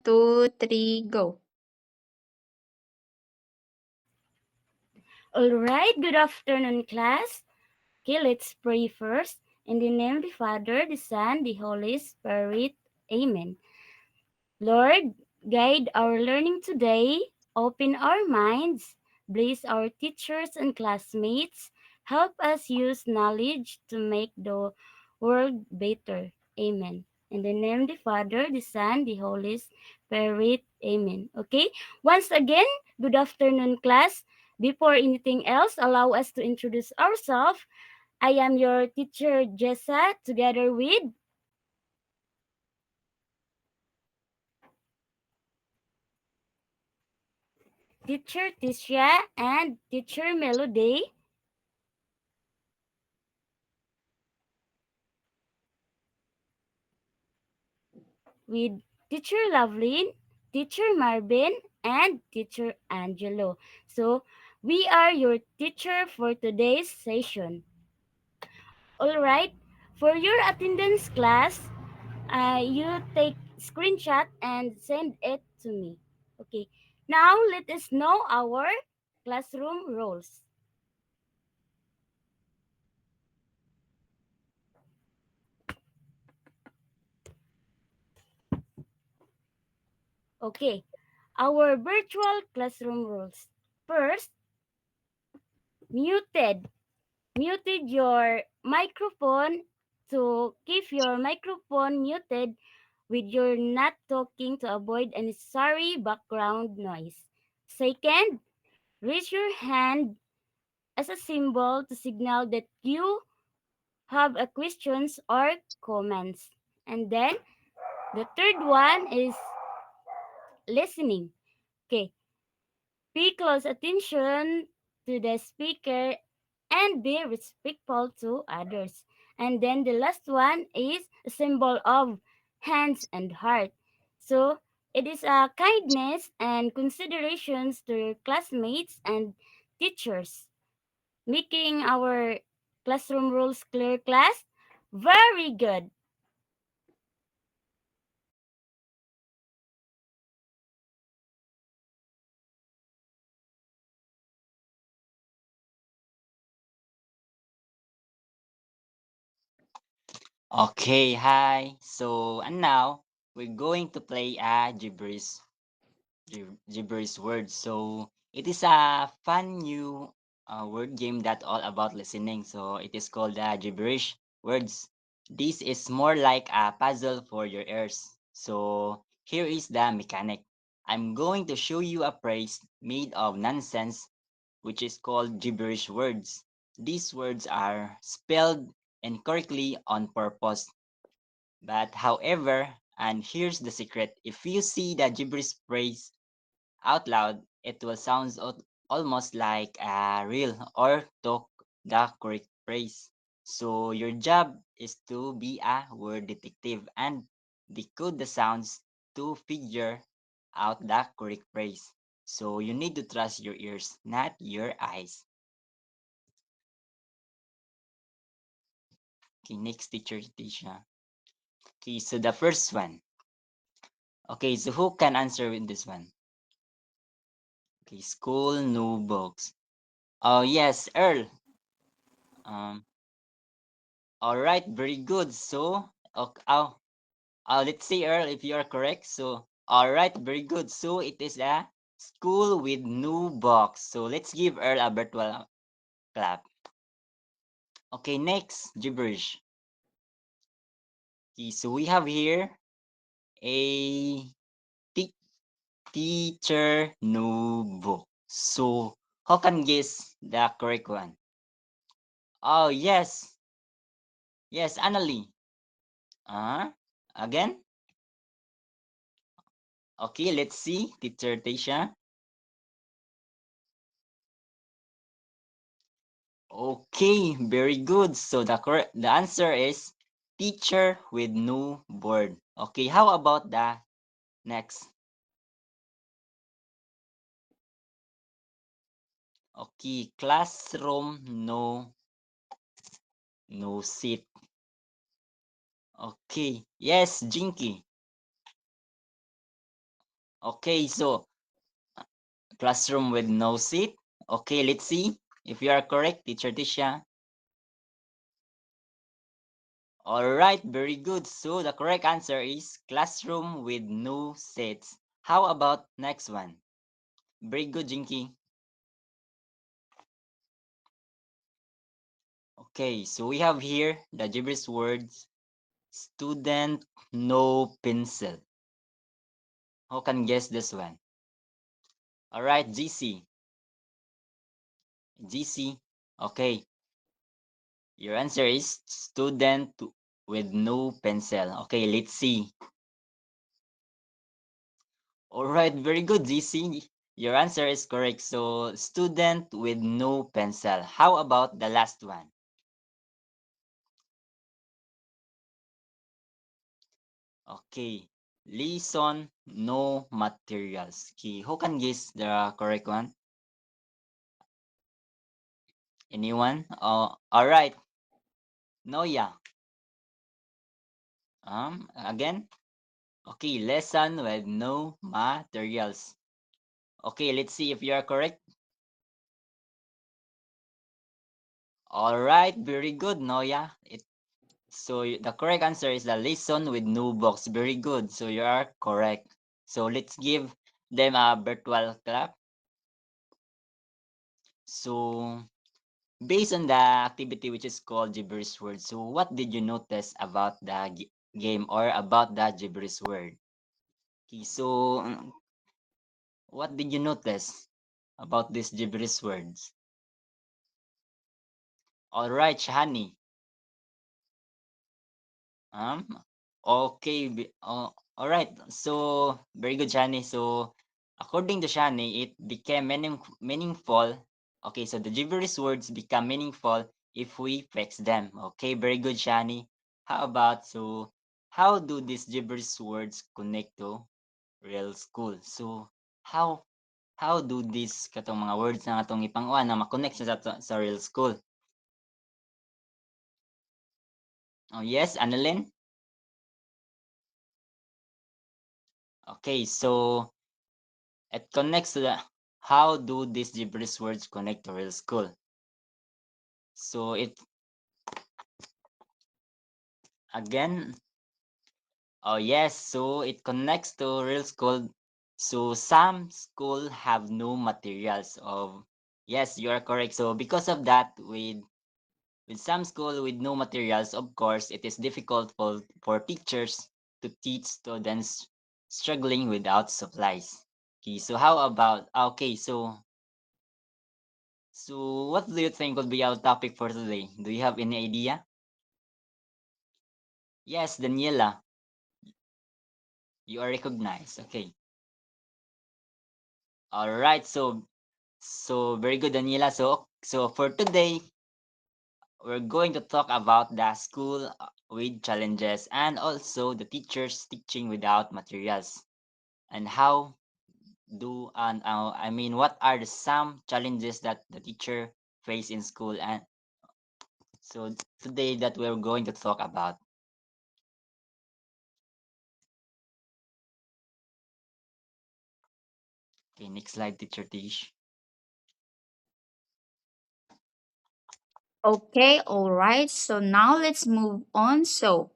2, 3, go. All right, good afternoon, class. Okay, let's pray first. In the name of the Father, the Son, the Holy Spirit. Amen. Lord, guide our learning today. Open our minds. Bless our teachers and classmates. Help us use knowledge to make the world better. Amen. In the name of the Father, the Son, the Holy Spirit. Amen. Okay? Once again, good afternoon, class. Before anything else, allow us to introduce ourselves. I am your teacher, Jessa, together with teacher Tisha and teacher Melody, with teacher Loveline, teacher Marvin, and teacher Angelo. So, we are your teacher for today's session. All right, for your attendance class, you take screenshot and send it to me. Okay, now let us know our classroom rules. Okay, our virtual classroom rules. First, muted. Muted your microphone to keep your microphone muted with your not talking to avoid unnecessary background noise. Second, raise your hand as a symbol to signal that you have a questions or comments. And then the third one is listening. Okay, pay close attention to the speaker and be respectful to others. And then the last one is a symbol of hands and heart. So it is a kindness and considerations to your classmates and teachers, making our classroom rules clear, class. Very good. Okay, hi. So, and now we're going to play a gibberish word. So, it is a fun new word game that all about listening. So, it is called gibberish words. This is more like a puzzle for your ears. So, here is the mechanic. I'm going to show you a phrase made of nonsense, which is called gibberish words. These words are spelled incorrectly on purpose. But however, and here's the secret, if you see the gibberish phrase out loud, it will sound almost like a real or talk the correct phrase. So your job is to be a word detective and decode the sounds to figure out the correct phrase. So you need to trust your ears, not your eyes. Okay, next teacher, Tisha. Okay, so the first one. Okay, so who can answer with this one? Okay, school no books. Oh yes, Earl. Um, all right, very good. So, okay, let's see, Earl, if you are correct. So, all right, very good. So it is a school with no box. So let's give Earl a virtual clap. Okay, next gibberish. Okay, so we have here a te- teacher no book. So, who can guess the correct one? Oh yes, yes, Annalie. Again? Okay, let's see. Teacher Tasha. Okay, very good. So the answer is teacher with no board. Okay, how about the next? Okay, classroom no seat. Okay, yes, Jinky. Okay, so classroom with no seat. Okay, let's see if you are correct, Teacher Tisha. All right, very good. So the correct answer is classroom with no seats. How about next one? Very good, Jinky. Okay, so we have here the gibberish words student no pencil. Who can guess this one? All right, GC. GC. Okay, your answer is student with no pencil. Okay, let's see. All right, very good, GC. Your answer is correct. So, student with no pencil. How about the last one? Okay, lesson no materials. Okay, who can guess the correct one? Anyone? All right. Noya. Again. Okay, lesson with no materials. Okay, let's see if you are correct. All right, very good, Noya. The correct answer is the lesson with no box. Very good. So you are correct. So let's give them a virtual clap. So based on the activity which is called gibberish word, so what did you notice about the game or about the gibberish word? Okay, so what did you notice about these gibberish words? All right, Shahani. Um, okay. All right. So very good, Shani. So according to Shani, it became meaningful. Okay, so the gibberish words become meaningful if we fix them. Okay, very good, Shani. How about how do these gibberish words connect to real school? So how how do these katong mga words na atong ipang-uwan na makonect sa real school? Oh yes, Annalyn? Okay, so it connects to the how do these gibberish words connect to real school? So it again, oh yes, so it connects to real school. So some school have no materials of yes, you are correct. So because of that, with some school with no materials, of course, it is difficult for teachers to teach students struggling without supplies. Okay, so how about okay, so what do you think would be our topic for today? Do you have any idea? Yes, Daniela, you are recognized. Okay. All right. So very good, Daniela. So for today, we're going to talk about the school with challenges and also the teachers teaching without materials and how do and I mean what are the some challenges that the teacher face in school and so today that we're going to talk about. Okay, next slide, teacher Tish. Okay, all right. So now let's move on. So,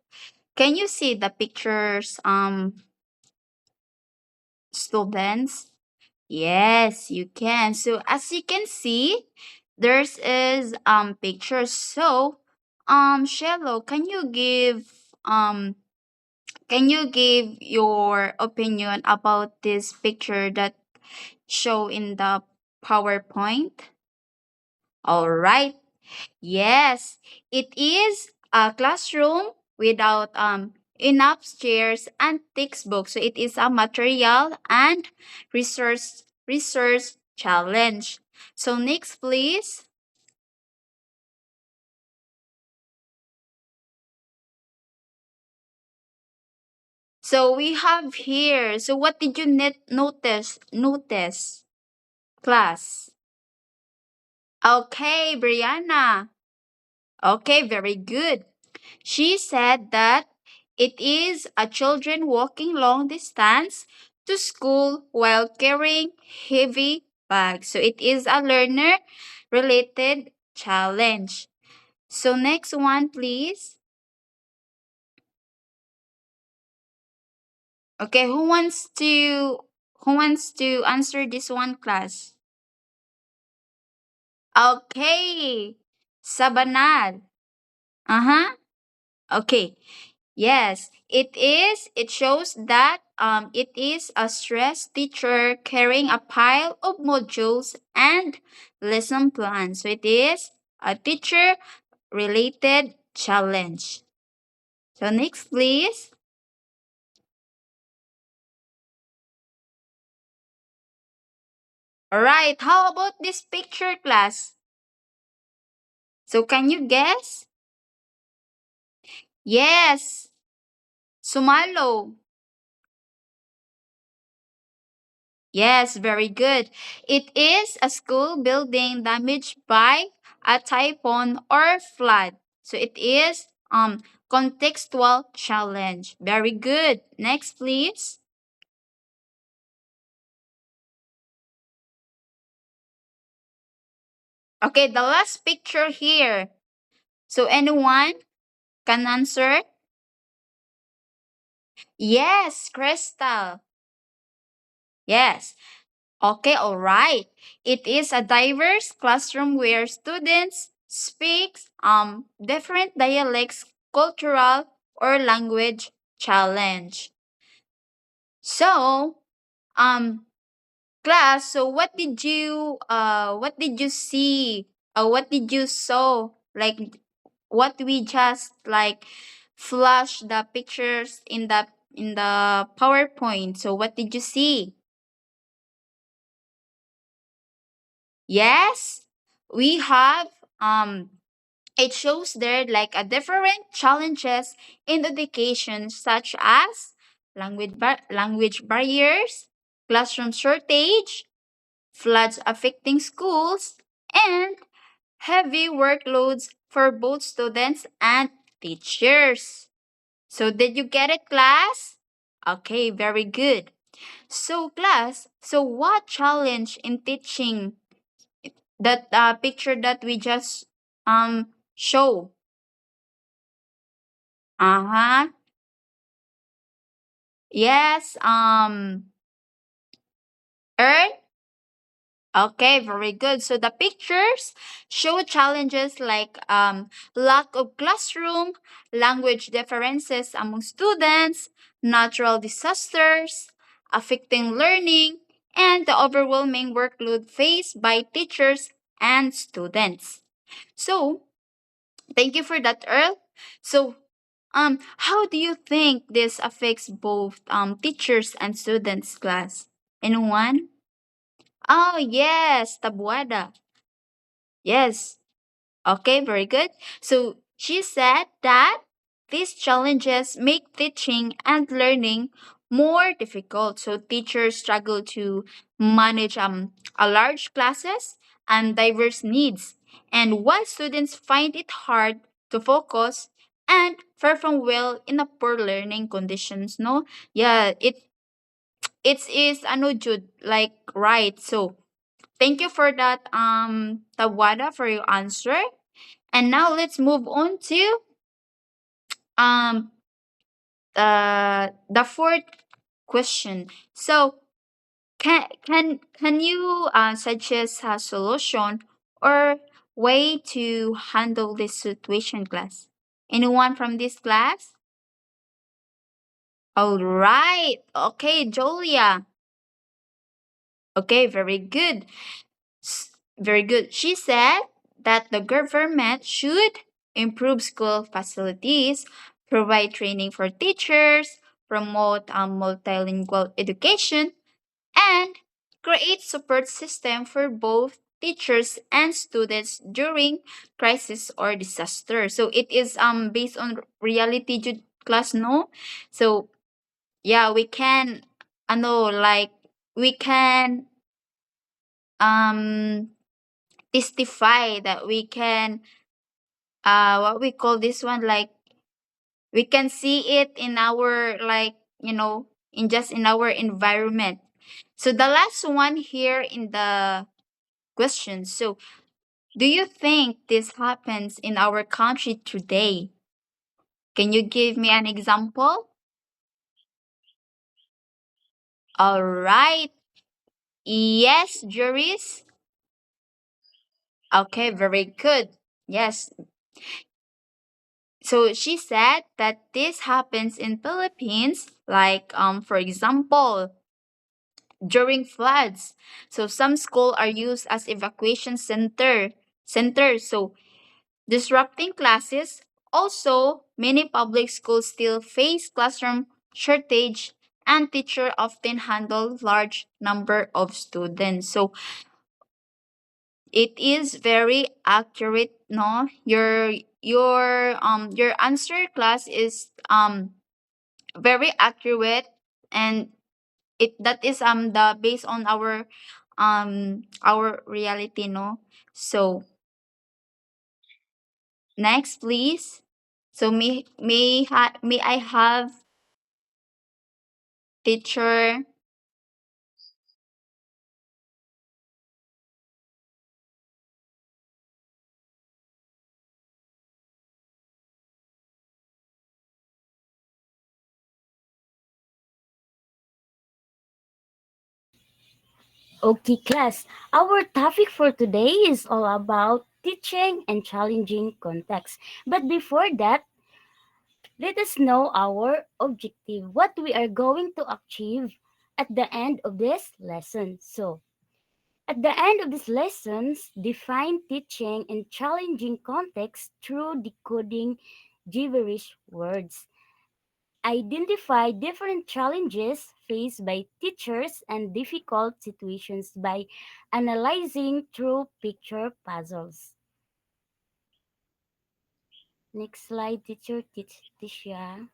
can you see the pictures, students? Yes, you can. So, as you can see, there's is pictures. So, Shello, can you give your opinion about this picture that show in the PowerPoint? All right. Yes, it is a classroom without enough chairs and textbooks. So it is a material and research challenge. So next please. So we have here. So what did you notice class? Okay, Brianna. Okay, very good. She said that it is a children walking long distance to school while carrying heavy bags. So it is a learner related challenge. So next one, please. Okay, who wants to answer this one, class? Okay. Sabanal. Uh-huh. Okay. Yes, it is. It shows that it is a stress teacher carrying a pile of modules and lesson plans. So it is a teacher related challenge. So next, please. All right. How about this picture, class? So can you guess? Yes. Sumalo. Yes, very good. It is a school building damaged by a typhoon or flood. So it is contextual challenge. Very good. Next, please. Okay, the last picture here. So anyone can answer? Yes, Crystal. Yes. Okay, all right. It is a diverse classroom where students speak different dialects, cultural or language challenge. So, um class, so what did you see? What did you saw? Like what we just like flash the pictures in the PowerPoint. So what did you see? Yes, we have it shows there like a different challenges in education such as language barriers, classroom shortage, floods affecting schools, and heavy workloads for both students and teachers. So did you get it, class? Okay, very good. So class, so what challenge in teaching that picture that we just show? Uh-huh. Yes, Earth. Okay, very good. So the pictures show challenges like lack of classroom, language differences among students, natural disasters affecting learning, and the overwhelming workload faced by teachers and students. So, thank you for that, Earl. So, how do you think this affects both teachers and students, class? Anyone? Oh yes, tabuada. Yes. Okay, very good. So she said that these challenges make teaching and learning more difficult. So teachers struggle to manage a large classes and diverse needs. And while students find it hard to focus and perform well in a poor learning conditions, no? Yeah, it is ano Jude, like right. So thank you for that, Tawada, for your answer. And now let's move on to um the fourth question. So can you suggest a solution or way to handle this situation, class? Anyone from this class? All right. Okay, Julia. Okay, very good. Very good. She said that the government should improve school facilities, provide training for teachers, promote multilingual education, and create support system for both teachers and students during crisis or disaster. So it is based on reality class, no? So yeah, we can like we can um testify that we can what we call this one, like we can see it in our, like, in just in our environment. So the last one here in the question. So do you think this happens in our country today? Can you give me an example? All right. Yes, juries. Okay, very good. Yes. So she said that this happens in Philippines, like for example, during floods. So some school are used as evacuation centers. So disrupting classes. Also, many public schools still face classroom shortage and teacher often handle large number of students. So it is very accurate, no? Your answer class is very accurate, and it that is the based on our reality, no? So next, please. So may I have teacher? Okay, class. Our topic for today is all about teaching and challenging context. But before that, let us know our objective, what we are going to achieve at the end of this lesson. So, at the end of these lessons, define teaching and challenging context through decoding gibberish words. Identify different challenges faced by teachers and difficult situations by analyzing through picture puzzles. Next slide, teacher Tisha.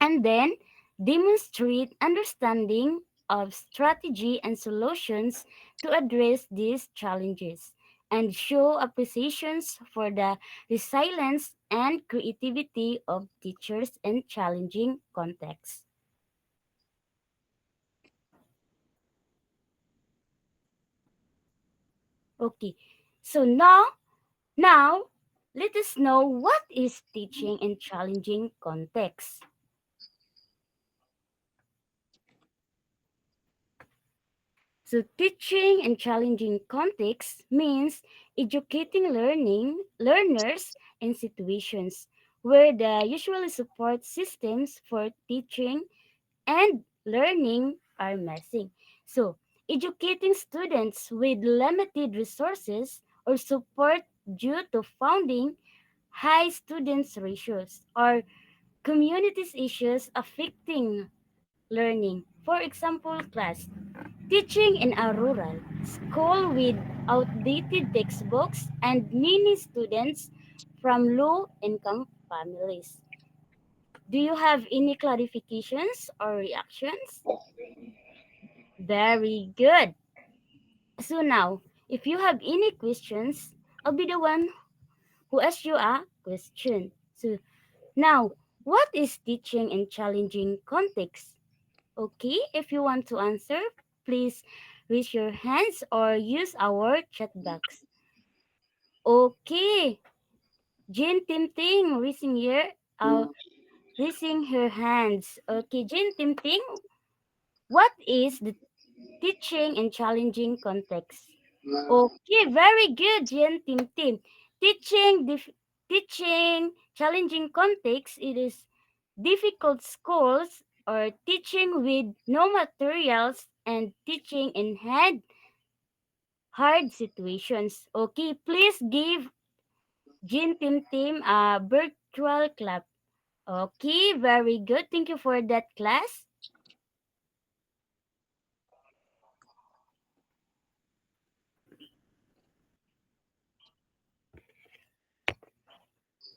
And then demonstrate understanding of strategy and solutions to address these challenges and show appreciations for the resilience and creativity of teachers in challenging contexts. Okay, so now let us know what is teaching in challenging contexts. So teaching in challenging contexts means educating learners in situations where the usual support systems for teaching and learning are missing. So educating students with limited resources or support due to funding, high students ratios, or communities issues affecting learning. For example, class teaching in a rural school with outdated textbooks and many students from low income families. Do you have any clarifications or reactions? Very good. So now, if you have any questions, I'll be the one who asks you a question. So now, what is teaching in challenging context? Okay, if you want to answer, please raise your hands or use our chat box. Okay, Jane Timting raising her hands. Okay, Jane Timting, what is the teaching in challenging context? Okay, very good, Jane Timting. Teaching challenging context, it is difficult schools or teaching with no materials and teaching in hard situations. Okay, please give Jean Tim Tim a virtual clap. Okay, very good. Thank you for that class.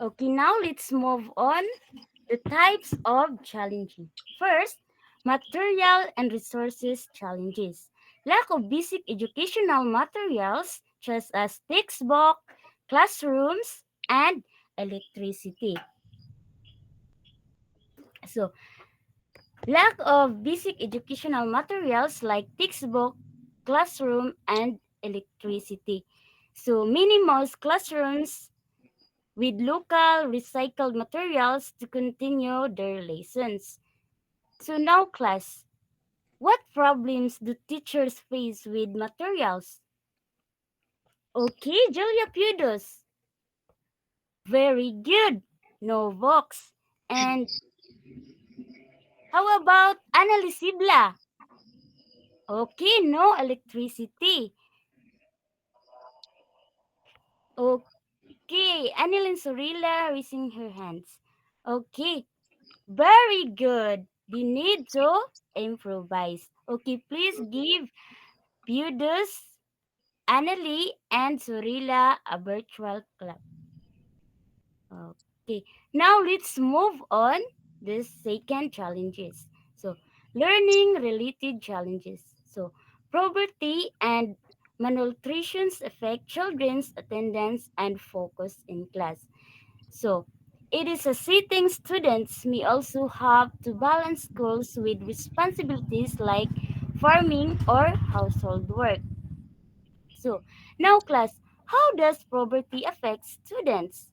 Okay, now let's move on the types of challenging. First, material and resources challenges. Lack of basic educational materials such as textbook, classrooms, and electricity. So, lack of basic educational materials like textbook, classroom, and electricity. So, many most classrooms with local recycled materials to continue their lessons. So, now, class, what problems do teachers face with materials? Okay, Julia Pudos. Very good. No box. And how about Analisibla? Okay, no electricity. Okay, Annalyn Sorilla raising her hands. Okay, very good. We need to improvise. Okay, please give Pudos, Annalie, and Sorilla a virtual clap. Okay, now let's move on the second challenges. So, learning related challenges. So, poverty and malnutrition affect children's attendance and focus in class. So, it is a setting students may also have to balance schools with responsibilities like farming or household work. So, now class, how does poverty affect students?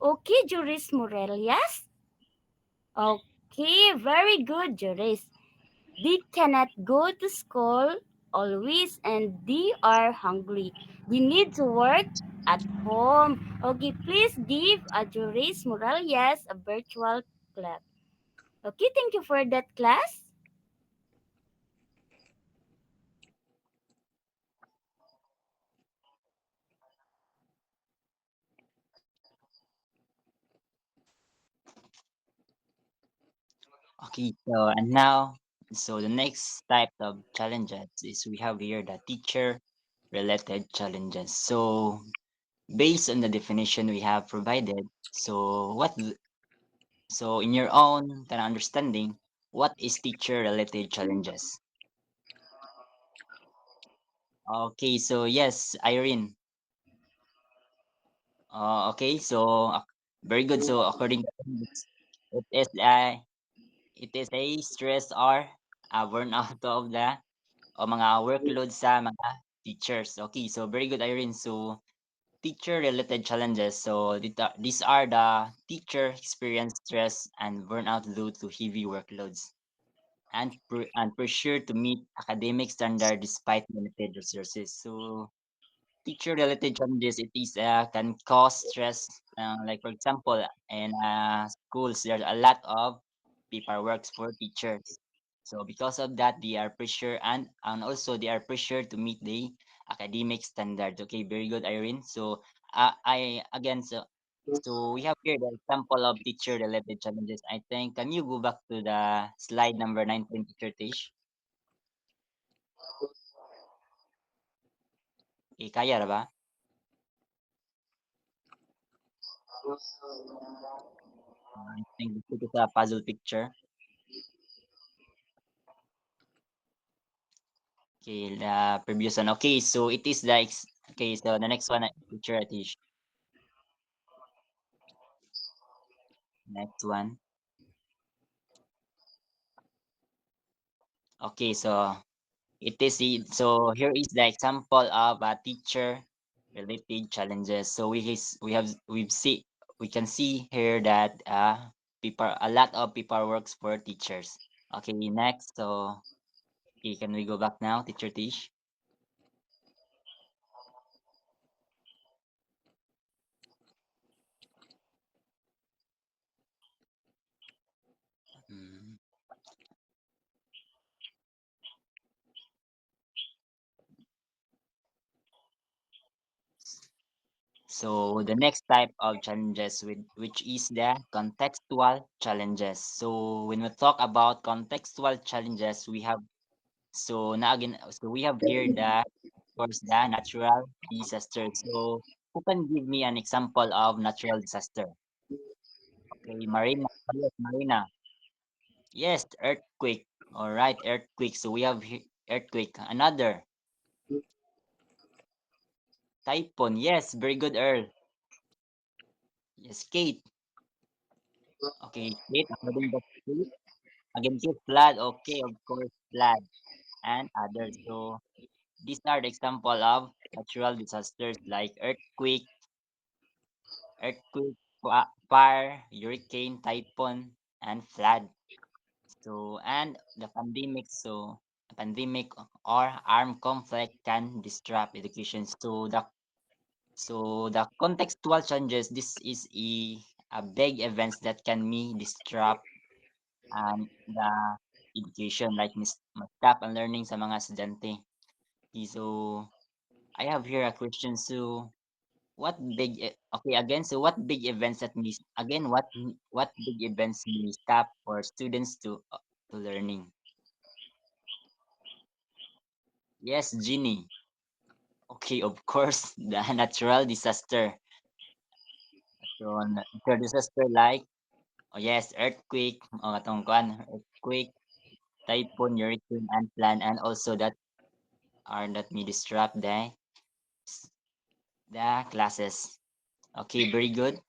Okay, Juris Morelias. Okay, very good, Juris. They cannot go to school always and they are hungry. They need to work at home. Okay, please give a Juris Morelias a virtual clap. Okay, thank you for that class. Okay, so and now, so the next type of challenges is we have here the teacher related challenges. So based on the definition we have provided, so so in your own kind of understanding, what is teacher related challenges? Okay, so yes, Irene. Okay, so very good. So according to this, it is a stress or burnout of the o mga workload sa mga teachers. Okay, so very good, Irene. So teacher-related challenges. So these are the teacher experience stress and burnout due to heavy workloads and pressure to meet academic standard despite limited resources. So teacher-related challenges, it is can cause stress. Like for example, in schools, there's a lot of paperwork for teachers. So because of that, they are pressure and also they are pressure to meet the academic standards. Okay, very good, Irene. So I again so we have here the example of teacher-related challenges. I think can you go back to the slide number 19, Teacher Tish? Okay, kaya ra ba? I think this is a puzzle picture. Okay, the previous one. Okay, so it is the okay, so the next one, picture Atish. Next one. Okay, so so here is the example of a teacher related challenges. So we can see here that people a lot of people works for teachers. Okay, next. So okay, can we go back now, Teacher Tish? Mm. So the next type of challenges with which is the contextual challenges. So when we talk about contextual challenges, we have so we have here the of course the natural disaster. So who can give me an example of natural disaster? Okay, Marina. Yes, Marina. Yes, earthquake. All right, earthquake. So we have earthquake. Another typhoon. Yes, very good, Earl. Yes, Kate. Okay, state according to state. Again, case flood. Okay, of course, flood and others. So these are the example of natural disasters like fire, hurricane, typhoon, and flood. So and the pandemic. So a pandemic or armed conflict can disrupt education. So the contextual changes. This is a big events that can be disrupt the education like stop and learning sa mga estudyante. Okay, so I have here a question. So okay, again, so what big events that miss again what big events may stop for students to learning? Yes, Ginny. Okay, of course, the natural disaster. So natural disaster like oh yes, earthquake, atong kuan, earthquake, typhoon, hurricane, and flood, and also that may disrupt the classes. Okay, very good.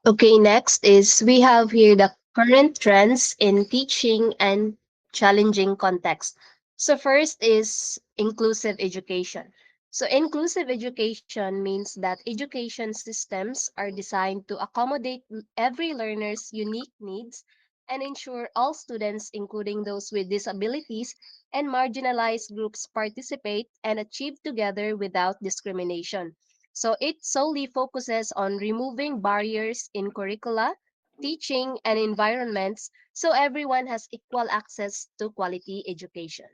Okay, next is we have here the current trends in teaching and challenging context. So first is inclusive education. So inclusive education means that education systems are designed to accommodate every learner's unique needs and ensure all students, including those with disabilities and marginalized groups, participate and achieve together without discrimination. So it solely focuses on removing barriers in curricula, teaching, and environments so everyone has equal access to quality education.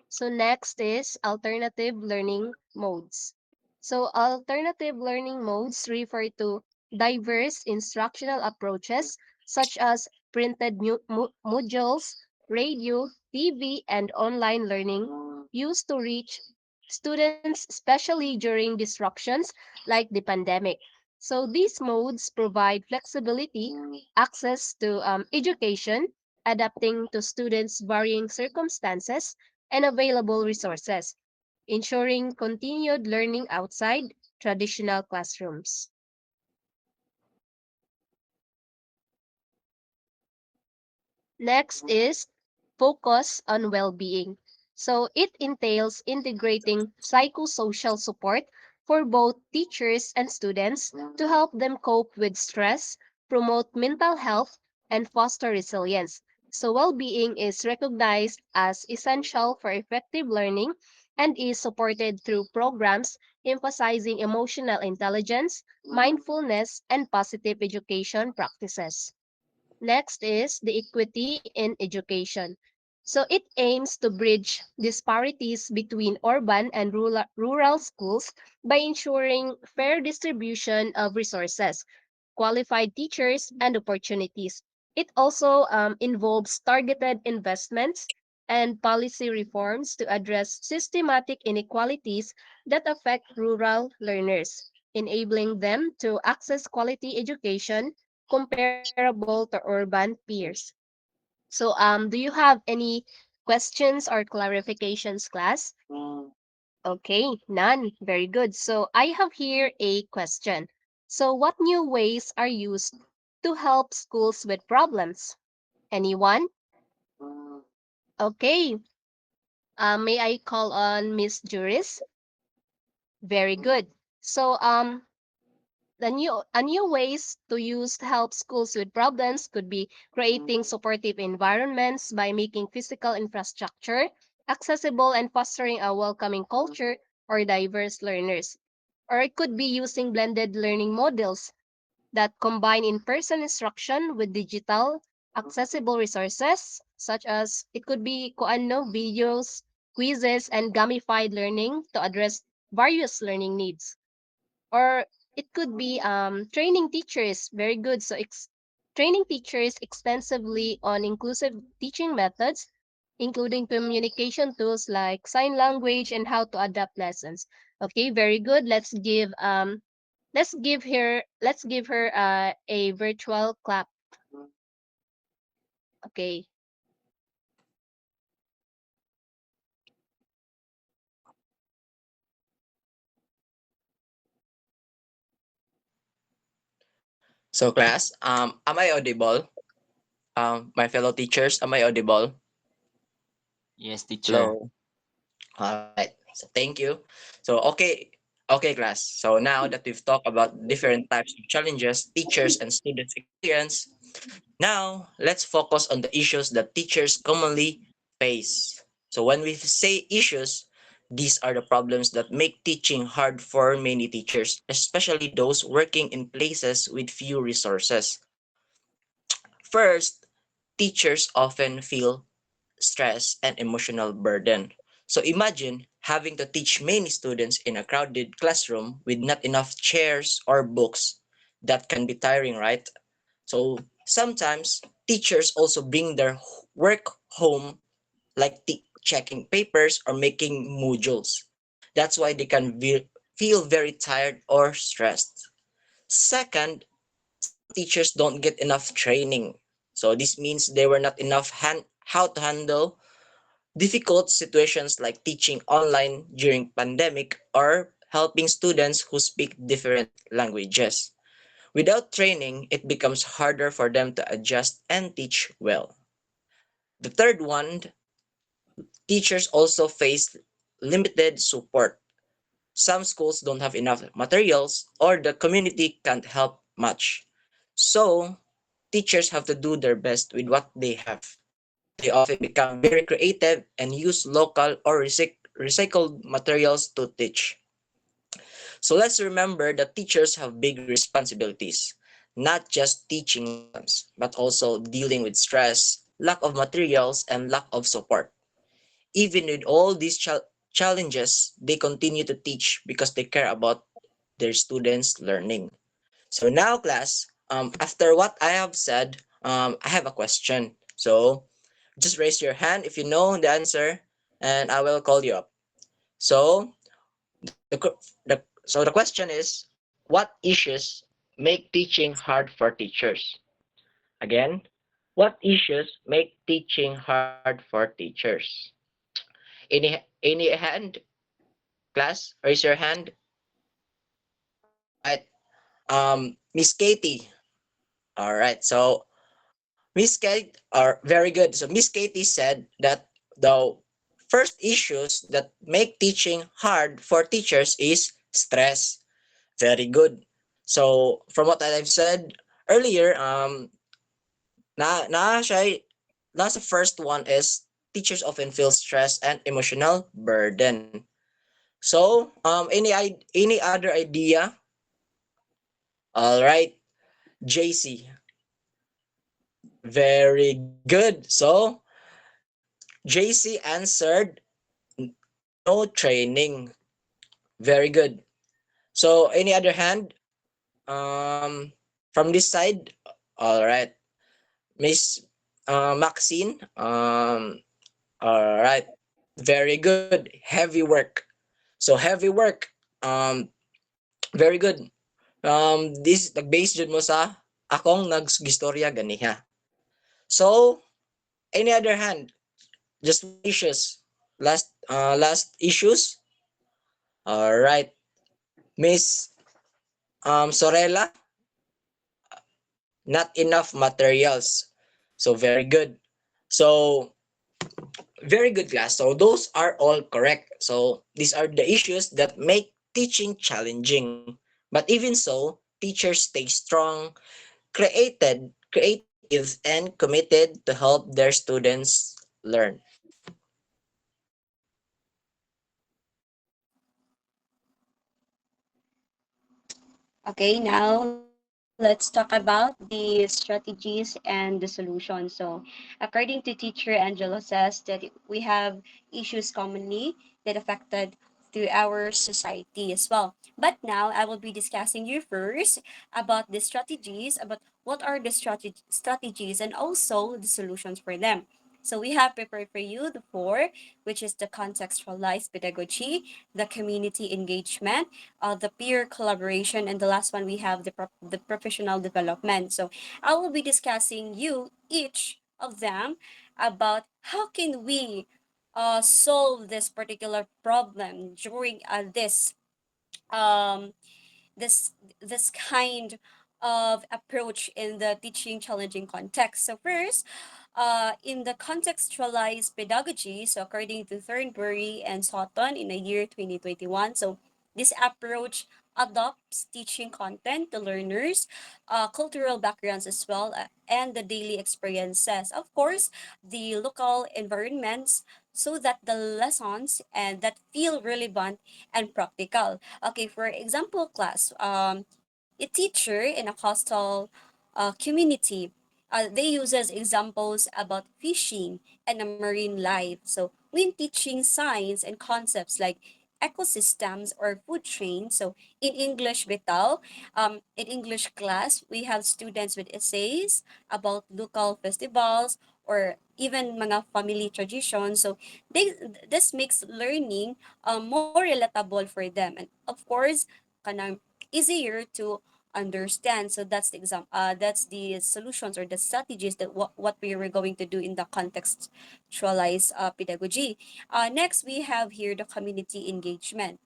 So next is alternative learning modes. So alternative learning modes refer to diverse instructional approaches such as printed modules, radio, TV, and online learning used to reach students, especially during disruptions like the pandemic. So these modes provide flexibility, access to education, adapting to students' varying circumstances, and available resources, ensuring continued learning outside traditional classrooms. Next is focus on well-being. So it entails integrating psychosocial support for both teachers and students to help them cope with stress, promote mental health, and foster resilience. So well-being is recognized as essential for effective learning and is supported through programs emphasizing emotional intelligence, mindfulness, and positive education practices. Next is the equity in education. So it aims to bridge disparities between urban and rural schools by ensuring fair distribution of resources, qualified teachers, and opportunities. It also involves targeted investments and policy reforms to address systematic inequalities that affect rural learners, enabling them to access quality education comparable to urban peers. So, do you have any questions or clarifications, class? Okay, none. Very good. So, I have here a question. So, what new ways are used to help schools with problems? Anyone? Okay. May I call on Miss Juris? Very good. So, a new ways to use to help schools with problems could be creating supportive environments by making physical infrastructure accessible and fostering a welcoming culture or diverse learners. Or it could be using blended learning models that combine in-person instruction with digital accessible resources such as it could be kuano videos, quizzes, and gamified learning to address various learning needs. Or it could be training teachers, very good. So training teachers extensively on inclusive teaching methods, including communication tools like sign language and how to adapt lessons. Okay, very good. Let's give her a virtual clap. Okay. So class, am I audible? My fellow teachers, am I audible? Yes, teacher. Hello. All right. So thank you. So okay, class. So now that we've talked about different types of challenges teachers and students experience, now let's focus on the issues that teachers commonly face. So when we say issues, these are the problems that make teaching hard for many teachers, especially those working in places with few resources. First, teachers often feel stress and emotional burden. So imagine having to teach many students in a crowded classroom with not enough chairs or books. That can be tiring, right? So sometimes teachers also bring their work home, like checking papers or making modules. That's why they can feel very tired or stressed. Second, some teachers don't get enough training. So this means they were not enough how to handle difficult situations like teaching online during pandemic or helping students who speak different languages. Without training, it becomes harder for them to adjust and teach well. The third one, teachers also face limited support. Some schools don't have enough materials or the community can't help much. So, teachers have to do their best with what they have. They often become very creative and use local or recycled materials to teach. So let's remember that teachers have big responsibilities, not just teaching lessons, but also dealing with stress, lack of materials, and lack of support. Even with all these challenges, they continue to teach because they care about their students' learning. So now, class, after what I have said, I have a question. So just raise your hand if you know the answer, and I will call you up. So the question is, what issues make teaching hard for teachers? Again, what issues make teaching hard for teachers? Any hand, class? Raise your hand. All right. Miss Katie. All right. So Miss Katie are very good. So Miss Katie said that the first issues that make teaching hard for teachers is stress. Very good. So from what I've said earlier, nasa first one is teachers often feel stress and emotional burden. So any other idea? All right, JC. Very good. So JC answered no training. Very good. So any other hand? From this side. All right, Miss Maxine. All right. Very good. Heavy work. So heavy work. Um, very good. This nag-base jud mo sa akong naggistorya ganiha. So, any other hand? Just one issues. Last issues. All right. Miss Sorella, not enough materials. So very good. So very good, class. So those are all correct. So these are the issues that make teaching challenging. But even so, teachers stay strong, creative, and committed to help their students learn. Okay, now let's talk about the strategies and the solution. So, according to teacher Angelo says that we have issues commonly that affected to our society as well. But now I will be discussing you first about the strategies, about what are the strategies and also the solutions for them. So we have prepared for you the four, which is the contextualized pedagogy, the community engagement, the peer collaboration, and the last one we have the professional development. So I will be discussing you each of them about how can we solve this particular problem during um, this this kind of approach in the teaching challenging context. So first, in the contextualized pedagogy, so according to Thornbury and Sutton in the year 2021, so this approach adopts teaching content to learners, cultural backgrounds as well, and the daily experiences. Of course, the local environments so that the lessons and that feel relevant and practical. Okay, for example, class, a teacher in a coastal community, they uses examples about fishing and a marine life. So when teaching science and concepts like ecosystems or food chain, so in English bitaw, in English class, we have students with essays about local festivals or even mga family traditions. So this makes learning more relatable for them. And of course, kanang easier to understand. So that's that's the solutions or the strategies that what we were going to do in the contextualized pedagogy. Next, we have here the community engagement.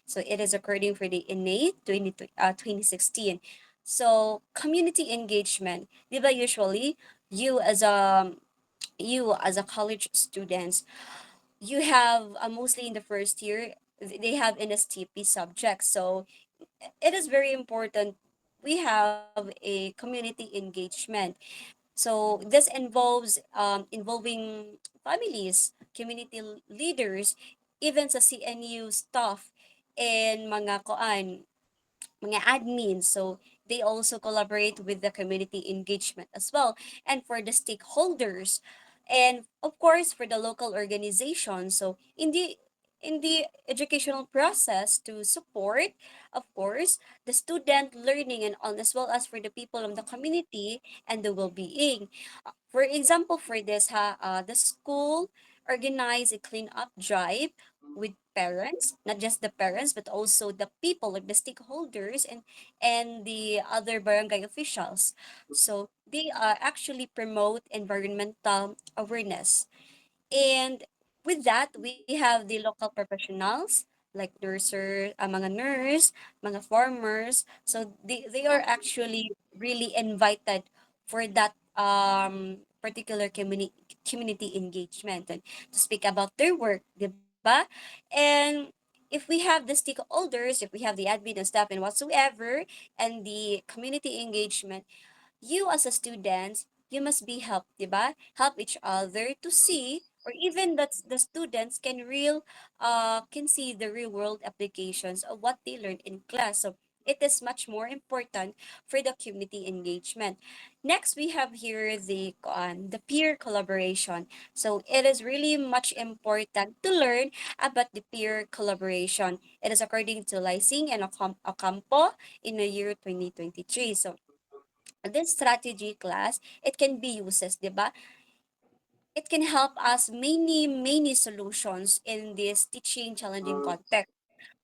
So it is according for the innate 2016. So community engagement, di ba usually you as a you as a college students, you have mostly in the first year they have NSTP subjects. So it is very important we have a community engagement. So this involves involving families, community leaders, even sa CNU staff and mga koan, mga admins. So they also collaborate with the community engagement as well. And for the stakeholders, and of course for the local organization. So in the educational process to support, of course, the student learning and all, as well as for the people of the community and the well-being. For example, for this, the school organized a clean-up drive with parents, not just the parents, but also the people, like the stakeholders and the other barangay officials. So they actually promote environmental awareness. And with that, we have the local professionals like mga nurse, mga farmers. So they are actually really invited for that particular community engagement and to speak about their work, di ba? And if we have the stakeholders, if we have the admin and staff and whatsoever, and the community engagement, you as a student, you must be helped, di ba? Help each other to see, or even that the students can see the real world applications of what they learned in class. So it is much more important for the community engagement. Next, we have here the peer collaboration. So it is really much important to learn about the peer collaboration. It is according to Lysing and Ocampo in the year 2023. So this strategy class, it can be uses, di ba? It can help us many solutions in this teaching challenging context.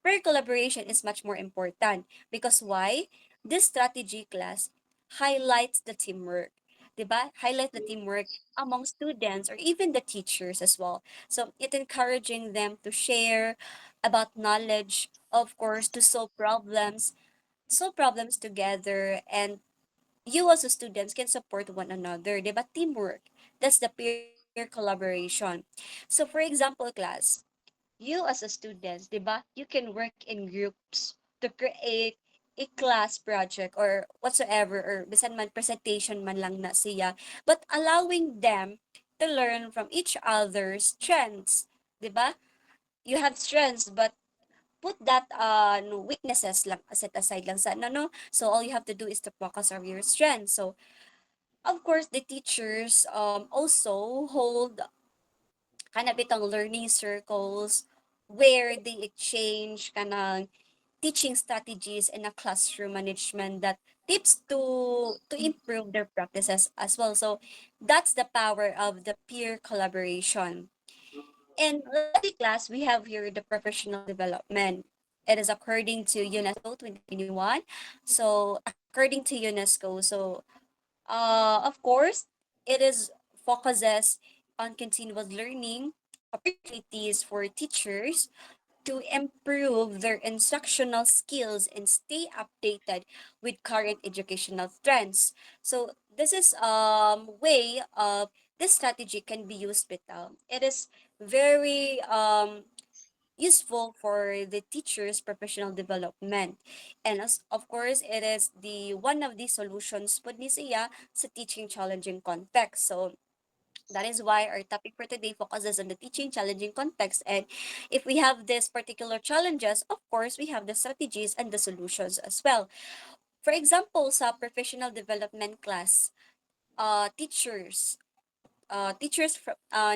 Prayer collaboration is much more important because why? This strategy class highlights the teamwork. Diba? Highlight the teamwork among students or even the teachers as well. So it encouraging them to share about knowledge, of course, to solve problems together, and you as a students can support one another, di ba? Teamwork. That's the peer collaboration. So for example, class, you as a students, di ba? You can work in groups to create a class project or whatsoever or bisan man presentation man lang na siya, but allowing them to learn from each other's strengths, di ba? You have strengths, but put that no weaknesses lang set aside lang sa no. So all you have to do is to focus on your strengths. So of course the teachers also hold kanabitang learning circles where they exchange kanang teaching strategies in a classroom management that tips to improve their practices as well. So that's the power of the peer collaboration. And lastly, class, we have here the professional development. It is according to UNESCO 2021. So according to UNESCO, so of course, it is focuses on continuous learning opportunities for teachers to improve their instructional skills and stay updated with current educational trends. So this is way of this strategy can be used with it is very useful for the teacher's professional development. And as, of course, it is the one of the solutions po ni siya sa teaching challenging context. So that is why our topic for today focuses on the teaching challenging context. And if we have this particular challenges, of course, we have the strategies and the solutions as well. For example, sa professional development class, teachers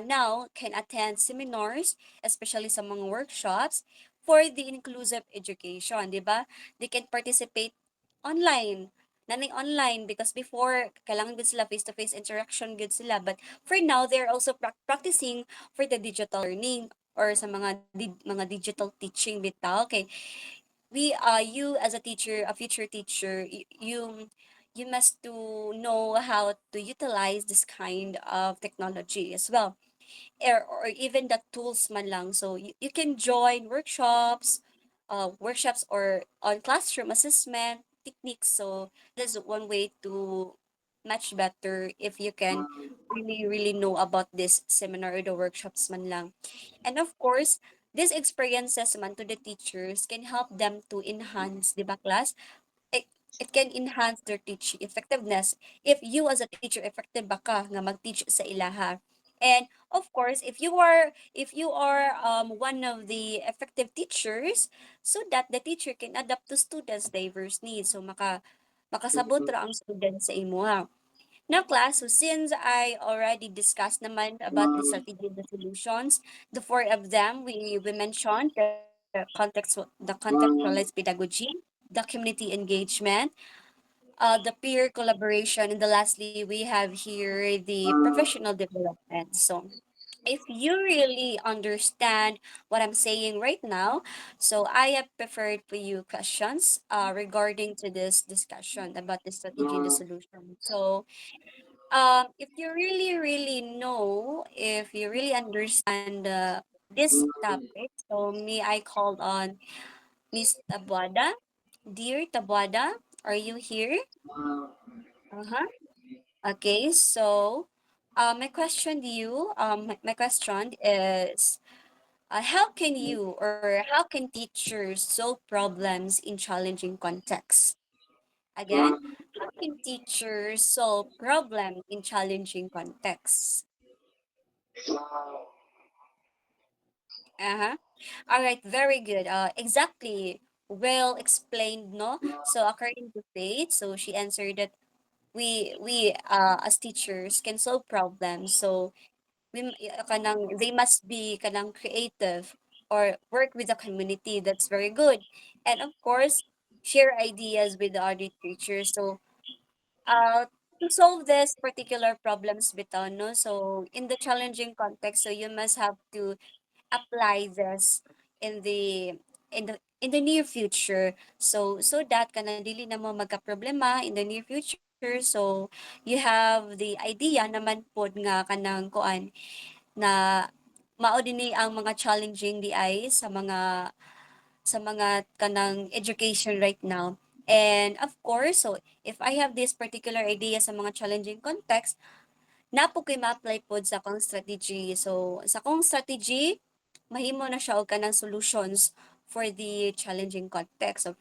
now can attend seminars, especially sa mga workshops, for the inclusive education, di ba? They can participate online, nanay online, because before, kailangan good sila, face-to-face interaction good sila. But for now, they're also practicing for the digital learning or sa mga digital teaching bitaw. Okay, you as a teacher, a future teacher, you must to know how to utilize this kind of technology as well, or even the tools man lang. So you can join workshops or on classroom assessment techniques. So this is one way to much better if you can really know about this seminar or the workshops man lang. And of course, these experiences man to the teachers can help them to enhance, di ba, class? It, it can enhance their teaching effectiveness. If you as a teacher effective ba ka nga mag-teach sa ilaha. And of course, if you are one of the effective teachers, so that the teacher can adapt to students' diverse needs. So makasabot ra ang students sa imuha. Now, class, so since I already discussed naman about the strategy and the solutions, the four of them, we mentioned the contextualized pedagogy, the community engagement, the peer collaboration, and the lastly, we have here the professional development. So, if you really understand what I'm saying right now, so I have prepared for you questions regarding to this discussion about the strategy and the solution. So, if you really know, if you really understand this topic, so may I call on Miss Tabuada? Dear Tabuada, are you here? Uh-huh. Okay, so my question to you, my question is, how can you or how can teachers solve problems in challenging contexts? Again, how can teachers solve problem in challenging contexts? Uh-huh. All right, very good. Exactly. Well explained, no? So according to Faith, so she answered that we as teachers can solve problems. So they must be kanang creative or work with the community. That's very good. And of course, share ideas with the other teachers. So uh to solve this particular problems bitaw, no? So in the challenging context, so you must have to apply this in the near future, so that kana dili na mo magka-problema in the near future. So you have the idea naman pod nga kanang kuan na mao dinhi ang mga challenging di ay sa mga kanang education right now. And of course, so if I have this particular idea sa mga challenging context, napo ko'y ma-apply pod sa akong strategy. So, sa akong strategy, mahimo na siya og kanang solutions for the challenging context. So,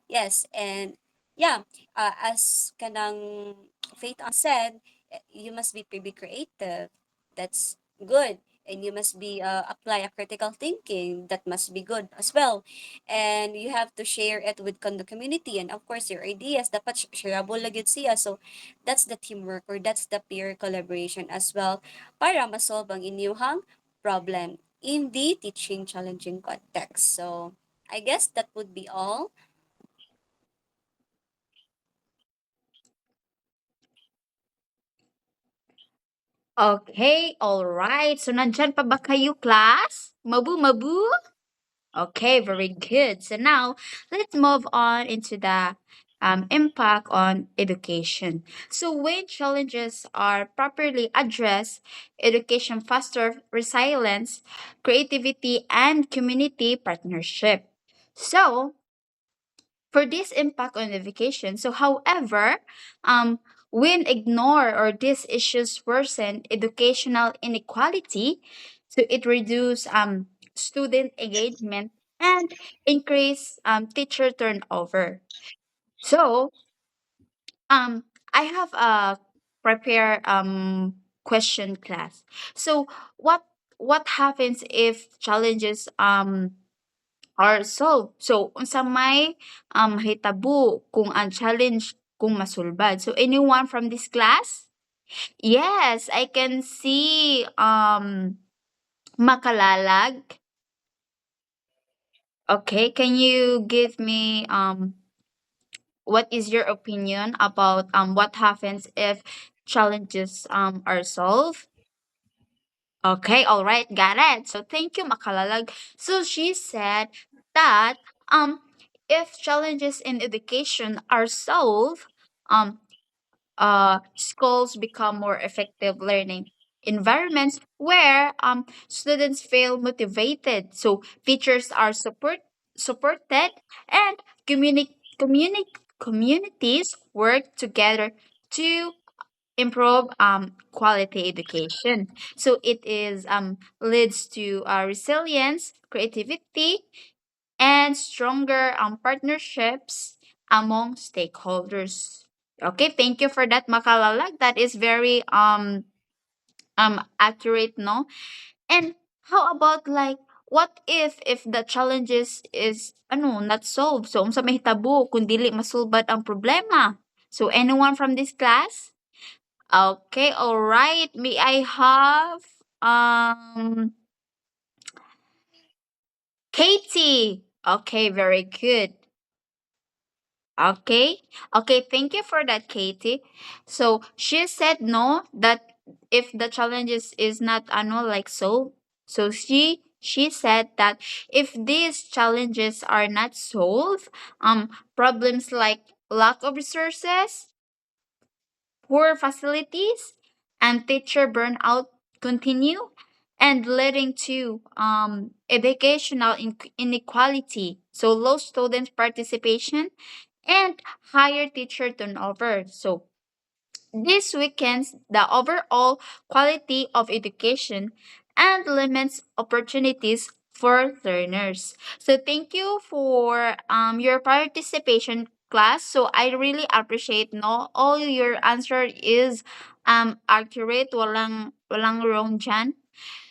yes, and yeah, as kanang Faith said, you must be creative. That's good. And you must be apply a critical thinking. That must be good as well. And you have to share it with the community. And of course, your ideas dapat shareable lagi siya. So that's the teamwork or that's the peer collaboration as well para masolve ang inyong problem in the teaching challenging context. So I guess that would be all. Okay, all right. So nandyan pa ba kayo, class? Mabu, mabu? Okay, very good. So now let's move on into the impact on education. So when challenges are properly addressed, education foster resilience, creativity, and community partnership. So for this impact on education. So, however, when ignore or these issues worsen educational inequality, so it reduce student engagement and increase teacher turnover. So, um, I have a prepare question class. So, what happens if challenges or solve. So, unsa may hitabo kung ang challenge kung masulbad. So, anyone from this class? Yes, I can see Makalalag. Okay, can you give me what is your opinion about what happens if challenges are solved? Okay, all right, got it. So thank you, Makalalag. So she said that um if challenges in education are solved, um schools become more effective learning environments where students feel motivated. So teachers are supported and communities work together to improve quality education. So it is leads to resilience, creativity, and stronger partnerships among stakeholders. Okay, thank you for that, Makalalag. That is very accurate, no? And how about like what if the challenges is not solved? So unsa may hitabo kung dili masulbad ang problema? So anyone from this class? Okay, all right. May I have Katie? Okay, very good. Okay. Okay, thank you for that, Katie. So she said no that if the challenges is not like so. So she said that if these challenges are not solved, problems like lack of resources, poor facilities, and teacher burnout continue and leading to educational inequality. So low student participation and higher teacher turnover. So this weakens the overall quality of education and limits opportunities for learners. So thank you for your participation class. So I really appreciate no all your answer is accurate, walang wrong dyan.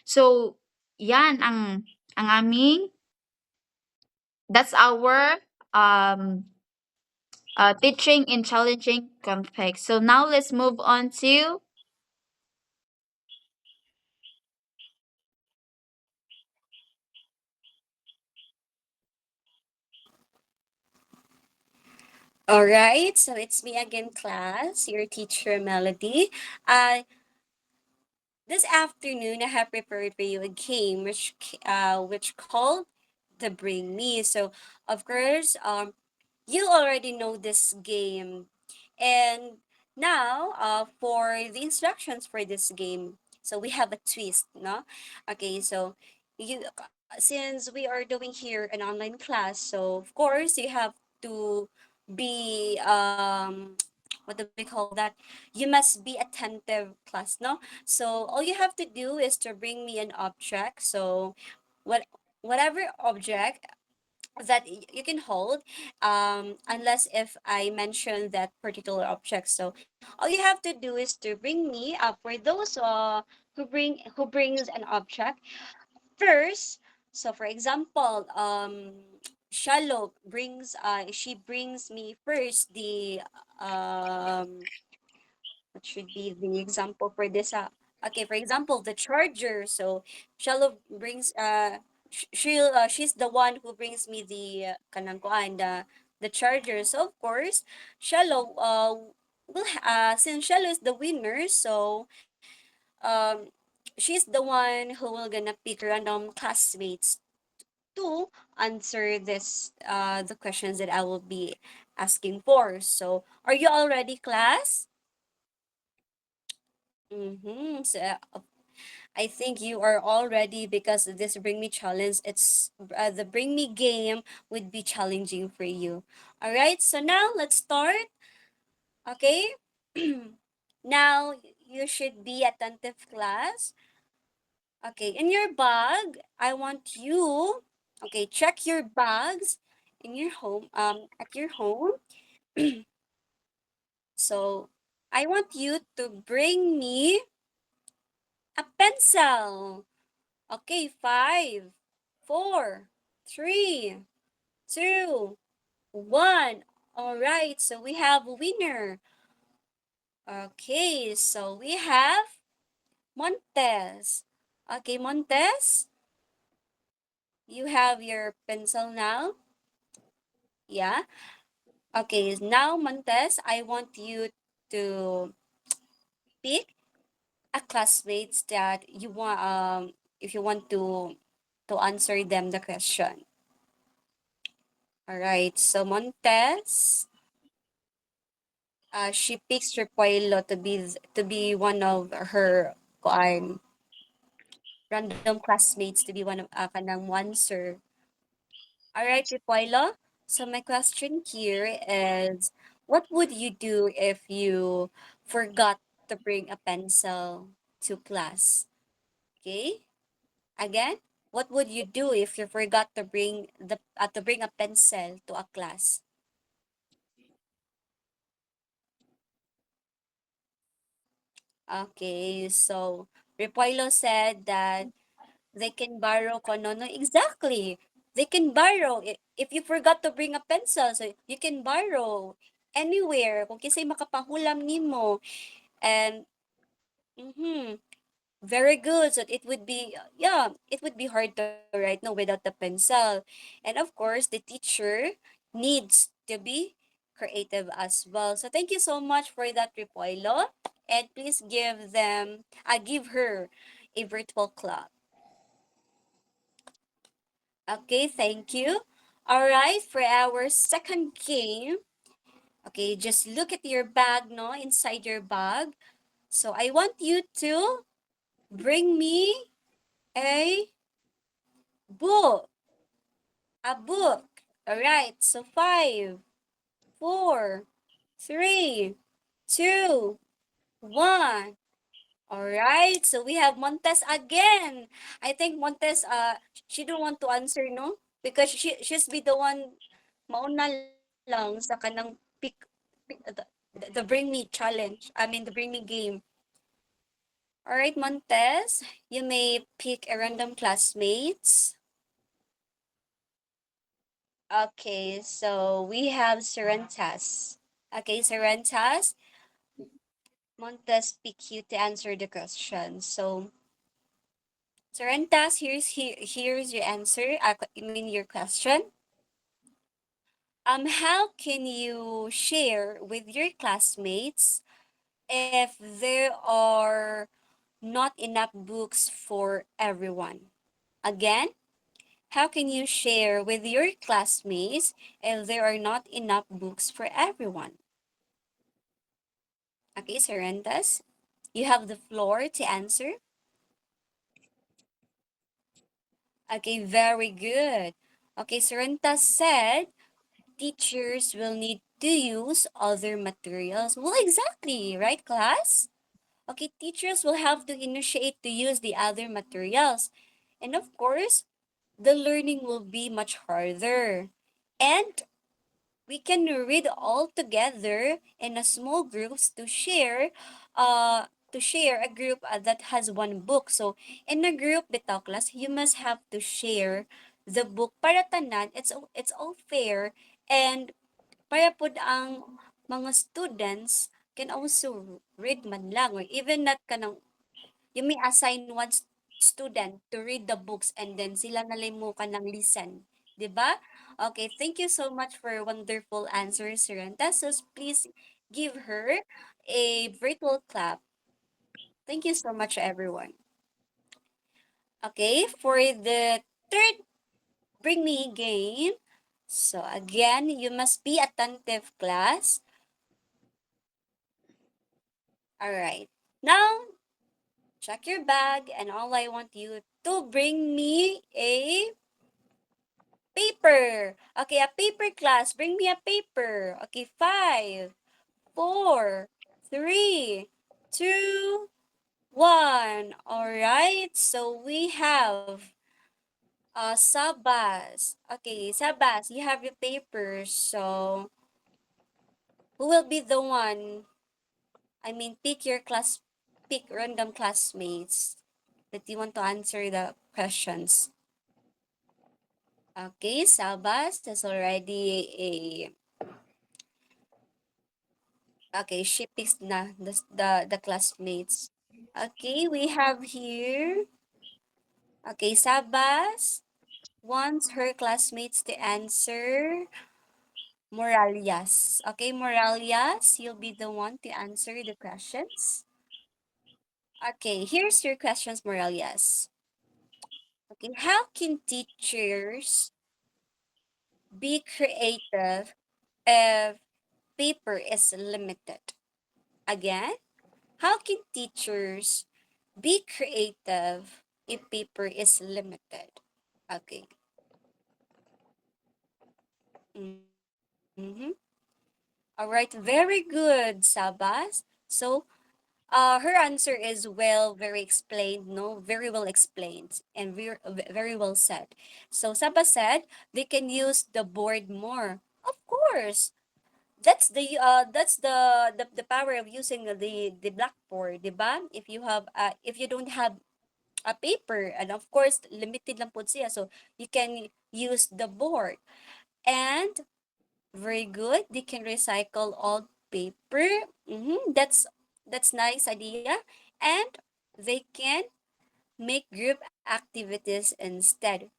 So yan ang aming that's our um teaching in challenging context. So now let's move on to All right, so it's me again, class, your teacher, Melody. Uh, this afternoon, I have prepared for you a game which called the Bring Me. So, of course, you already know this game. And now, for the instructions for this game, so we have a twist, no? Okay, so since we are doing here an online class, so of course you have to be what do we call that? You must be attentive, class, no? So all you have to do is to bring me an object. So what whatever object that you can hold, unless if I mention that particular object. So all you have to do is to bring me for those who brings an object first. So for example, Shallow brings she brings me first the what should be the example for this? Okay, for example, the charger. So Shallow brings she's the one who brings me the kanang kuan the charger. So of course, Shallow since Shallow is the winner, so um she's the one who will gonna pick random classmates to answer this the questions that I will be asking for. So, are you all ready, class? Mm-hmm. So, I think you are all ready because this Bring Me challenge, the Bring Me game would be challenging for you. All right, so now let's start. Okay. Now you should be attentive, class. Okay, in your bag, I want you, okay, check your bags in your home, at your home. So I want you to bring me a pencil. Okay, five, four, three, two, one. All right, so we have a winner. Okay, so we have Montes. Okay, Montes, you have your pencil now. Yeah. Okay, now Montes, I want you to pick a classmates that you want if you want to answer them the question. All right. So Montes, she picks Repoilo to be one of her kuan random classmates to be one of kanang Monster. All right, Repoilo. So my question here is, what would you do if you forgot to bring a pencil to class? Okay. Again, what would you do if you forgot to bring a pencil to a class? Okay, so Repoilo said that they can borrow konono. Exactly. They can borrow. If you forgot to bring a pencil, so you can borrow anywhere. Kung kisay makapahulam nimo. And, mm-hmm, very good. So it would be, yeah, it would be hard to write no without the pencil. And of course, the teacher needs to be creative as well. So thank you so much for that, Ripoilo. And please give her a virtual clap. Okay, thank you. All right, for our second game. Okay, just look at your bag, no, inside your bag. So I want you to bring me a book. A book. All right. So five, four, three, two, one. All right. So we have Montes again. I think Montes, she don't want to answer, no, because she's be the one mauna lang sa kanang the Bring Me challenge. I mean the Bring Me game. All right, Montes, you may pick a random classmates. Okay, so we have Serentas. Okay, Serentas, Montes pick you to answer the question. So, Serentas, here's your answer. I mean your question. How can you share with your classmates if there are not enough books for everyone? Again, how can you share with your classmates if there are not enough books for everyone? Okay, Serentas, you have the floor to answer. Okay, very good. Okay, Serentas said teachers will need to use other materials. Well, exactly, right, class? Okay, teachers will have to initiate to use the other materials. And of course, the learning will be much harder. And we can read all together in a small groups to share a group that has one book. So in a group bitaw class, you must have to share the book para tanan. It's all fair, and para pud ang mga students can also read man lang, or even not kanang you may assign one student to read the books, and then sila na lang mo ka ng listen. 'Di ba? Okay, thank you so much for a wonderful answer, Serenta. So please give her a virtual clap. Thank you so much, everyone. Okay, for the third Bring Me game. So again, you must be attentive, class. All right. Now, check your bag, and all I want you to bring me a paper. Okay, a paper, class. Bring me a paper. Okay, 5, 4, 3, 2, 1. All right. So we have Sabas. Okay, Sabas, you have your paper. So who will be the one? I mean, pick random classmates that you want to answer the questions. Okay, Sabas, there's already okay, she picks na the classmates. Okay, we have here, okay, Sabas wants her classmates to answer Moralias. Okay, Moralias, you'll be the one to answer the questions. Okay, here's your questions, Moralias. Okay, how can teachers be creative if paper is limited? Again, how can teachers be creative if paper is limited? Okay. Mm-hmm. All right, very good, Sabas. So, her answer is very explained, no, very well explained, and very well said. So Saba said they can use the board more. Of course, that's the power of using the blackboard, diba? If you don't have a paper, and of course limited lang po siya, so you can use the board. And very good. They can recycle old paper. That's nice idea. And they can make group activities instead.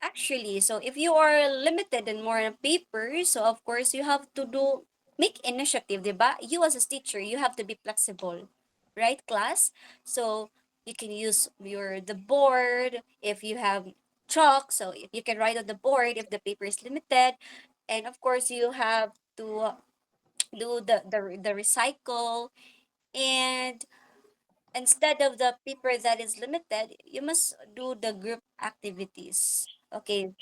Actually, so if you are limited and more on paper, so of course you have to make initiative, diba? You as a teacher, you have to be flexible, right, class? So you can use the board if you have chalk, so if you can write on the board if the paper is limited, and of course you have to do the recycle, and instead of the paper that is limited, you must do the group activities. Okay.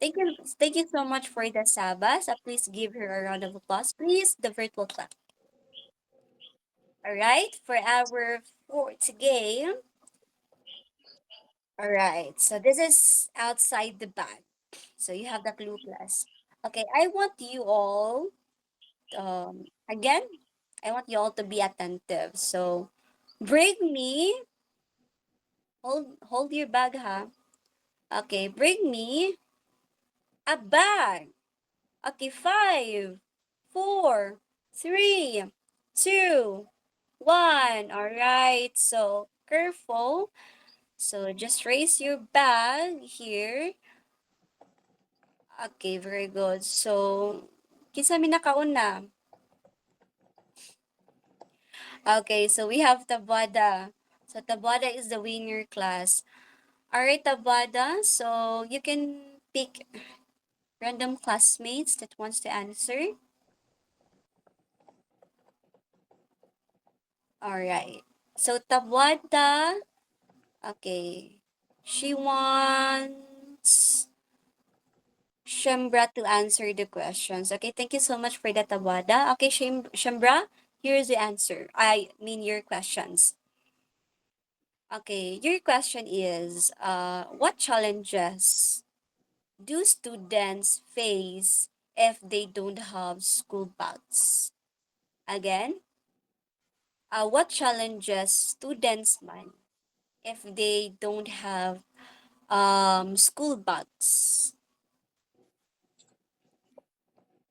Thank you so much for the Sabas. Please give her a round of applause, please. The virtual clap. All right, for our fourth game. All right, so this is outside the bag. So you have the clue plus. Okay, I want you all, again, I want you all to be attentive. So bring me, hold your bag, ha. Okay, bring me a bag. Okay, 5, 4, 3, 2, 1. All right. So careful. So just raise your bag here. Okay, very good. So kinsa mi nakauna? Okay, so we have Tabada. So Tabada is the winner class. All right, Tabada. So you can pick random classmates that wants to answer. All right. So Tabada, okay. She wants Shembra to answer the questions. Okay, thank you so much for that, Tabada. Okay, Shembra, here's the answer. I mean your questions. Okay, your question is, what challenges do students face if they don't have school bags? Again, what challenges students man if they don't have school bags?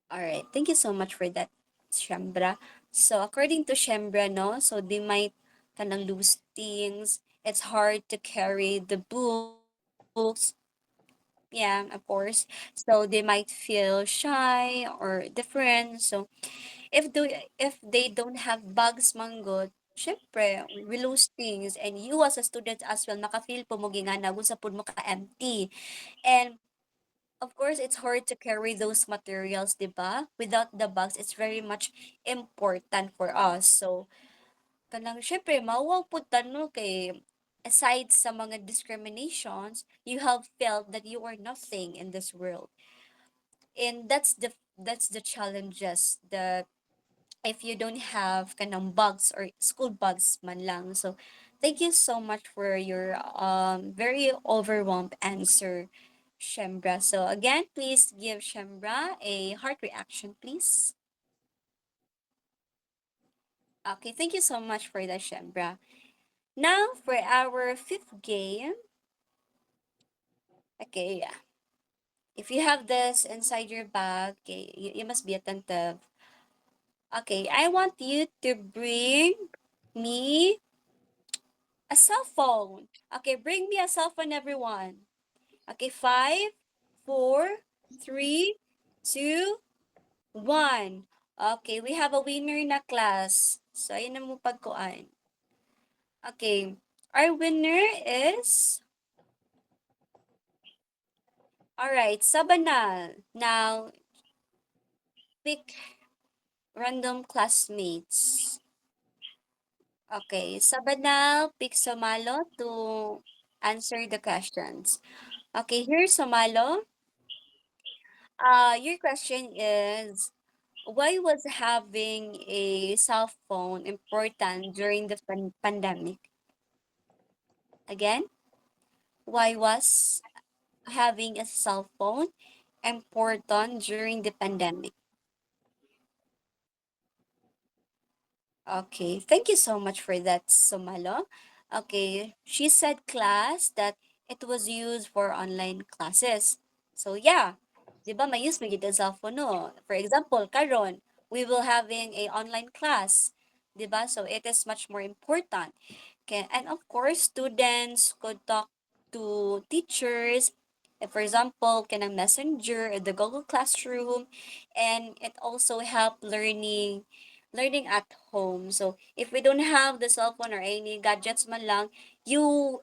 All right, thank you so much for that, Shambra. So according to Shambra, no, so they might kind of lose things. It's hard to carry the books. Yeah, of course. So they might feel shy or different. So if they don't have bags manggod, syempre, we lose things. And you as a student as well, maka-feel po mo gingana, kung sa pud mo ka-empty. And of course, it's hard to carry those materials, 'di ba? Without the bags, it's very much important for us. So, kanang syempre mawag pud no kay aside sa mga discriminations, you have felt that you are nothing in this world. And that's the challenges that if you don't have kanang bugs or school bugs man lang. So thank you so much for your very overwhelmed answer, Shembra. So again, please give Shembra a heart reaction, please. Okay, thank you so much for that, Shembra. Now for our fifth game. Okay, yeah. If you have this inside your bag, okay, you must be attentive. Okay, I want you to bring me a cell phone. Okay, bring me a cell phone, everyone. Okay, five, four, three, two, one. Okay, we have a winner na class. So, ayun na mo pagkuan. Okay, our winner is, alright, Sabanal. Now, pick random classmates. Okay, Sabanal, pick Somalo to answer the questions. Okay, here's Somalo. Your question is, why was having a cell phone important during the pandemic? Again, why was having a cell phone important during the pandemic? Okay, thank you so much for that, Somalo. Okay, she said class that it was used for online classes. So yeah, di ba may use mo gid ang cellphone no? For example, karon we will having a online class, di ba? So it is much more important. Okay, and of course, students could talk to teachers. For example, kanang messenger, the Google Classroom, and it also help learning at home. So if we don't have the cell phone or any gadgets man lang, you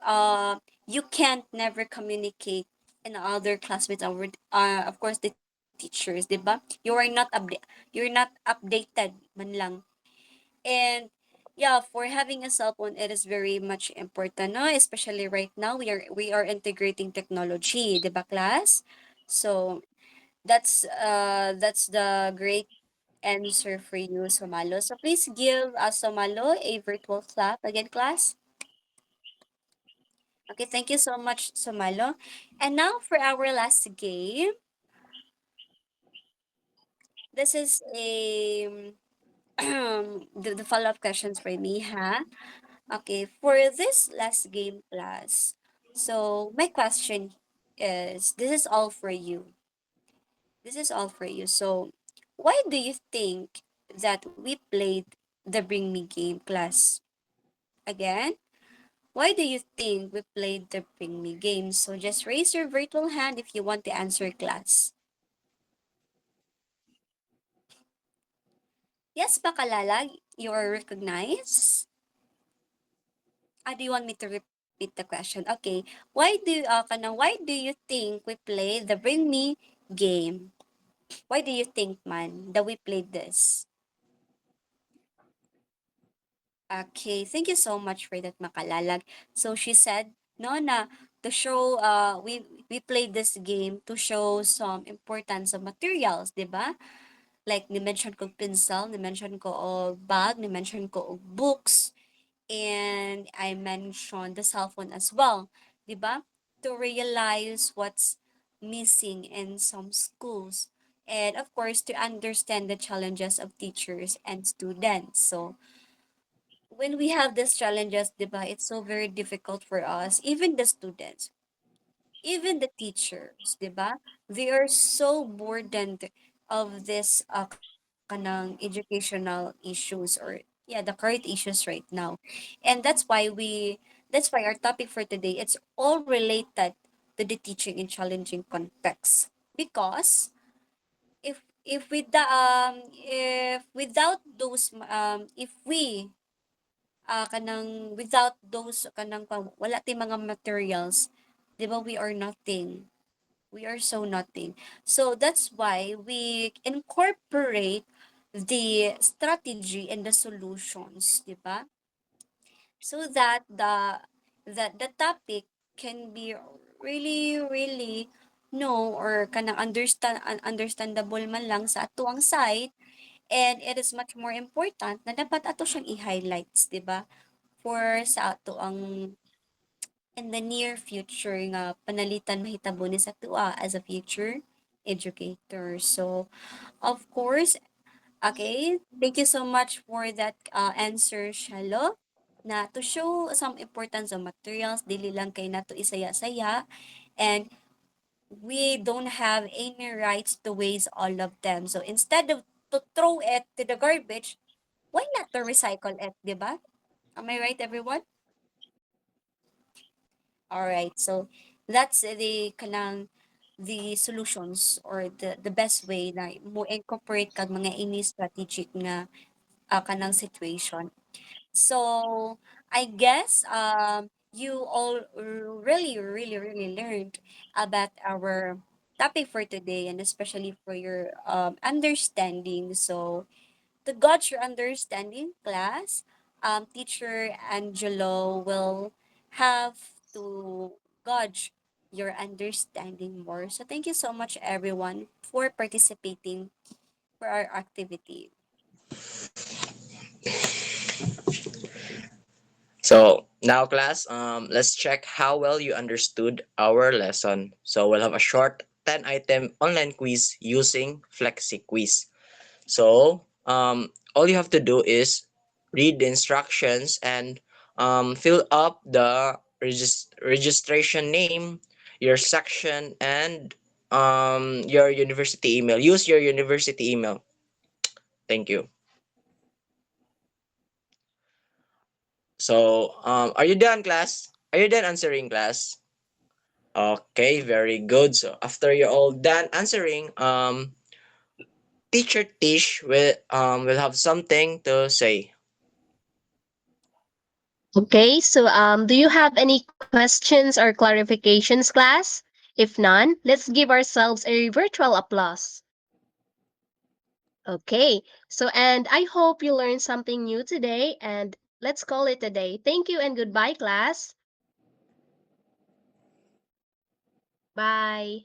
can't never communicate in other classmates or of course the teachers, 'di ba? You're not updated man lang. And yeah, for having a cell phone, it is very much important, no? Especially right now, we are integrating technology, 'di ba, class? So that's the great answer for you, Somalo. So please give Somalo a virtual clap again, class. Okay, thank you so much, Somalo. And now for our last game. This is a the follow-up questions for me, ha? Okay, for this last game, class. So my question is, this is all for you. This is all for you. So why do you think that we played the Bring Me game, class? Again, why do you think we played the Bring Me game? So just raise your virtual hand if you want to answer, class. Yes, Pakalalag, you are recognized. Do you want me to repeat the question? Okay. Why do you think we play the Bring Me game? Why do you think, man, that we played this? Okay, thank you so much for that, Makalalag. So she said, no, na to show, we played this game to show some importance of materials, di ba? Like, ni-mention ko pencil, ni-mention ko og bag, ni-mention ko og books, and I mentioned the cell phone as well, 'di ba? To realize what's missing in some schools. And of course, to understand the challenges of teachers and students. So, when we have these challenges, 'di ba, it's so very difficult for us, even the students, even the teachers, 'di ba? They are so burdened of this kanang educational issues or yeah, the current issues right now. And that's why our topic for today, it's all related to the teaching in challenging contexts. Because if without those if we kanang without those kanang wala tayong mga materials, 'di ba, we are nothing. We are so nothing. So that's why we incorporate the strategy and the solutions, di ba? So that the topic can be really know or kanang understandable man lang sa atuang side, and it is much more important na dapat ato siyang i-highlights, 'di ba? For sa ato ang in the near future nga panalitan mahitabo ni sa tua as a future educator. So, of course, okay, thank you so much for that answer, Shalo. Na to show some importance of materials, dili lang kay nato isaya-saya, and we don't have any rights to waste all of them. So instead of to throw it to the garbage, why not to recycle it, di ba? Am I right, everyone? All right. So that's the kanang the solutions or the best way na mo incorporate kag mga ini strategic nga kanang situation. So I guess you all really learned about our topic for today, and especially for your understanding. So to gauge your understanding, class, teacher Angelo will have to gauge your understanding more. So thank you so much everyone for participating for our activity. So now, class, let's check how well you understood our lesson. So we'll have a short 10-item online quiz using Flexi Quiz. So all you have to do is read the instructions and fill up the registration name, your section, and your university email. Use your university email. Thank you. So, are you done, class? Are you done answering, class? Okay, very good. So, after you're all done answering, teacher Tish will have something to say. Okay, so do you have any questions or clarifications, class? If none, let's give ourselves a virtual applause. Okay, so and I hope you learned something new today, and let's call it a day. Thank you and goodbye, class. Bye.